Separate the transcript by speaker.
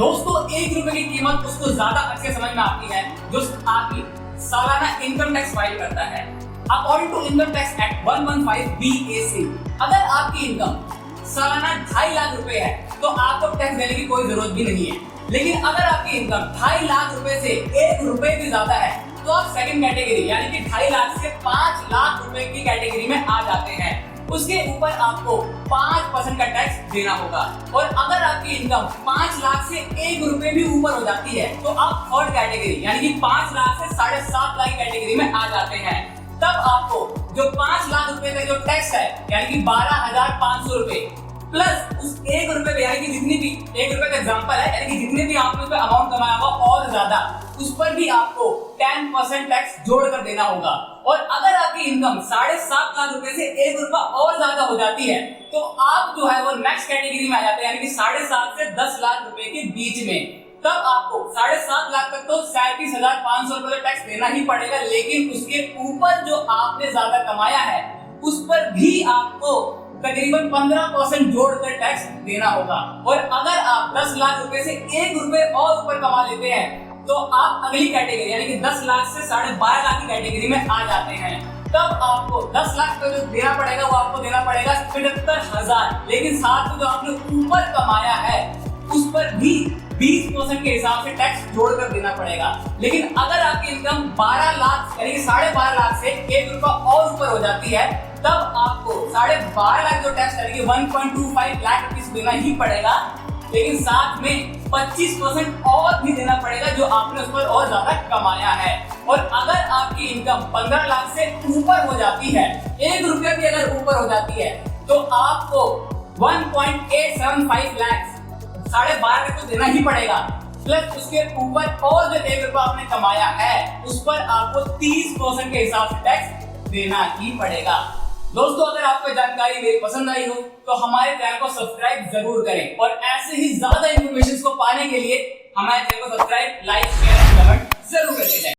Speaker 1: दोस्तों, 1 रुपए की कीमत उसको ज्यादा अच्छे समझ में आती है जो आपकी सालाना इनकम टैक्स फाइल करता है। According to income tax act 115 BAC, अगर आपकी इनकम सालाना 2.5 लाख रुपए है तो आपको टैक्स देने की कोई जरूरत भी नहीं है। लेकिन अगर आपकी इनकम 2.5 लाख रुपए से 1 रुपए भी ज्यादा है तो आप सेकंड कैटेगरी यानी कि 2.5 लाख से 5 लाख रुपए की कैटेगरी में आ जाते हैं। उसके ऊपर आपको 5% का टैक्स देना होगा। और अगर आपकी इनकम 5 लाख से 1 रुपए भी ऊपर हो जाती है तो आप थर्ड कैटेगरी यानी कि 5 लाख से 7.5 लाख कैटेगरी में आ जाते हैं। तब आपको जो 5 लाख रुपए का जो टैक्स है यानी कि 12,500 रुपए प्लस उस 1 रुपए पे यानी कि जितनी भी 1 रुपए का एग्जांपल है यानी कि जितने भी आपने उस पे अमाउंट कमाया होगा और ज्यादा उस पर भी आपको 10% टैक्स जोड़कर देना होगा। और अगर आपकी इनकम 7.5 लाख रुपए से 1 रुपया और ज्यादा हो जाती है तो आप जो है वो नेक्स्ट कैटेगरी में आ जाते हैं यानी कि 7.5 से 10 लाख रुपए के बीच में। तब आपको 7.5 लाख तक तो 37,500 रुपए का टैक्स देना ही पड़ेगा, लेकिन उसके ऊपर जो आपने ज्यादा कमाया है उस पर भी आपको तकरीबन 15% जोड़कर टैक्स देना होगा। और अगर आप 10 लाख रुपए से 1 रुपए और ऊपर कमा लेते हैं तो आप अगली कैटेगरी यानी कि 10 लाख से 12.5 लाख की कैटेगरी में आ जाते हैं। तब आपको 10 लाख का जो देना पड़ेगा वो आपको देना पड़ेगा 75,000, लेकिन साथ में जो आपने ऊपर कमाया है उस पर भी 20% के हिसाब से टैक्स जोड़कर देना पड़ेगा। लेकिन अगर आपकी इनकम 12 लाख यानी कि 12.5 लाख से 1 रुपया और ऊपर हो जाती है तब आपको 12.5 लाख जो टैक्स यानी कि 1.25 लाख रुपीस देना ही पड़ेगा, लेकिन साथ में 25% और भी देना पड़ेगा जो आपने उस पर और ज्यादा कमाया है। और अगर आपकी इनकम 15 लाख से ऊपर हो जाती है, 1 रुपया भी अगर ऊपर हो जाती है तो आपको 1.875 लाख 12.5 लाख तो देना ही पड़ेगा, प्लस उसके ऊपर और जो 1 रुपया आपने कमाया है उस पर आपको 30% के हिसाब से टैक्स देना ही पड़ेगा। दोस्तों, अगर आपको जानकारी मेरी पसंद आई हो तो हमारे चैनल को सब्सक्राइब जरूर करें और ऐसे ही ज्यादा इन्फॉर्मेशन को पाने के लिए हमारे चैनल को subscribe, like, share and comment जरूर करते जाएं।